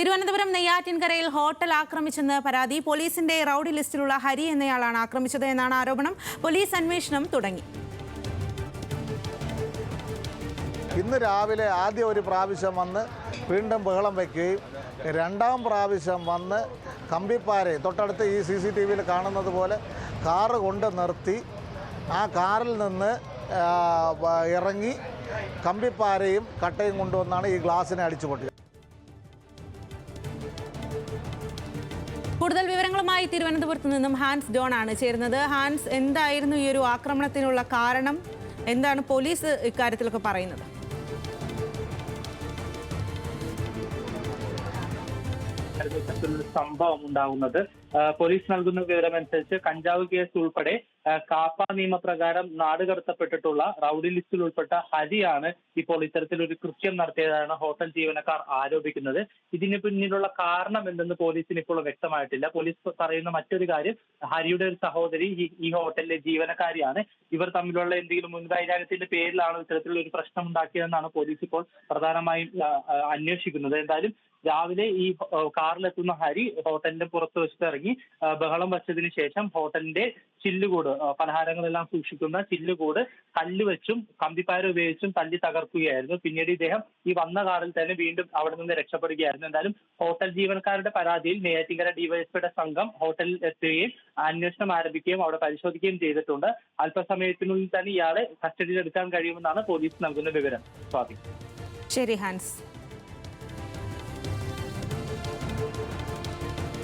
Thiruvananthapuram നെയ്യാറ്റിൻകരയിൽ hotel ആക്രമിച്ചെന്ന് പരാതി. പോലീസിന്റെ rowdy ലിസ്റ്റിലുള്ള ഹരി എന്നയാളാണ് ആക്രമിച്ചത് എന്നാണ് ആരോപണം. പോലീസ് അന്വേഷണം തുടങ്ങി. ഇന്ന് രാവിലെ ആദ്യം ഒരു പ്രാവശ്യം വന്ന് വീണ്ടും ബഹളം വയ്ക്കുകയും രണ്ടാം പ്രാവശ്യം വന്ന് കമ്പിപ്പാരെ തൊട്ടടുത്ത് ഈ CCTVയിൽ കാണുന്നത് പോലെ കാറ് കൊണ്ട് നിർത്തി ആ കാറിൽ നിന്ന് ഇറങ്ങി കമ്പിപ്പാരയും കട്ടയും കൊണ്ടുവന്നാണ് ഈ ഗ്ലാസിനെ അടിച്ചു പൊട്ടിയത്. കൂടുതൽ വിവരങ്ങളുമായി തിരുവനന്തപുരത്ത് നിന്നും ഹാൻസ് ജോൺ ആണ് ചേരുന്നത്. ഹാൻസ്, എന്തായിരുന്നു ഈ ഒരു ആക്രമണത്തിനുള്ള കാരണം? എന്താണ് പോലീസ് ഇക്കാര്യത്തിലൊക്കെ പറയുന്നത്? സംഭവം ഉണ്ടാകുന്നത് പോലീസ് നൽകുന്ന വിവരമനുസരിച്ച് കഞ്ചാവ് കേസ് ഉൾപ്പെടെ കാപ്പ നിയമപ്രകാരം നാടുകടത്തപ്പെട്ടിട്ടുള്ള റൌഡി ലിസ്റ്റിൽ ഉൾപ്പെട്ട ഹരിയാണ് ഇപ്പോൾ ഇത്തരത്തിലൊരു കൃത്യം നടത്തിയതാണ് ഹോട്ടൽ ജീവനക്കാർ ആരോപിക്കുന്നത്. ഇതിന് പിന്നിലുള്ള കാരണം എന്തെന്ന് പോലീസിന് ഇപ്പോൾ വ്യക്തമായിട്ടില്ല. പോലീസ് പറയുന്ന മറ്റൊരു കാര്യം, ഹരിയുടെ ഒരു സഹോദരി ഈ ഹോട്ടലിലെ ജീവനക്കാരിയാണ്. ഇവർ തമ്മിലുള്ള എന്തെങ്കിലും മുൻവൈരാഗ്യത്തിന്റെ പേരിലാണ് ഇത്തരത്തിലുള്ള ഒരു പ്രശ്നം ഉണ്ടാക്കിയതെന്നാണ് പോലീസ് ഇപ്പോൾ പ്രധാനമായും അന്വേഷിക്കുന്നത്. എന്തായാലും രാവിലെ ഈ കാറിലെത്തുന്ന ഹരി ഹോട്ടലിന്റെ പുറത്ത് വെച്ചിട്ട് ഇറങ്ങി ബഹളം വച്ചതിന് ശേഷം ഹോട്ടലിന്റെ ചില്ലുകൂട്, പലഹാരങ്ങളെല്ലാം സൂക്ഷിക്കുന്ന ചില്ലുകൂട് കല്ല് വെച്ചും കമ്പിപ്പാര ഉപയോഗിച്ചും തല്ലി തകർക്കുകയായിരുന്നു. പിന്നീട് ഇദ്ദേഹം ഈ വന്ന കാറിൽ തന്നെ വീണ്ടും അവിടെ നിന്ന് രക്ഷപ്പെടുകയായിരുന്നു. എന്തായാലും ഹോട്ടൽ ജീവനക്കാരുടെ പരാതിയിൽ നെയ്യാറ്റിൻകര ഡിവൈഎസ്പിയുടെ സംഘം ഹോട്ടലിൽ എത്തുകയും അന്വേഷണം ആരംഭിക്കുകയും അവിടെ പരിശോധിക്കുകയും ചെയ്തിട്ടുണ്ട്. അല്പസമയത്തിനുള്ളിൽ തന്നെ ഇയാളെ കസ്റ്റഡിയിൽ എടുക്കാൻ കഴിയുമെന്നാണ് പോലീസ് നൽകുന്ന വിവരം. സ്വാതി. ശരി ഹാൻസ്.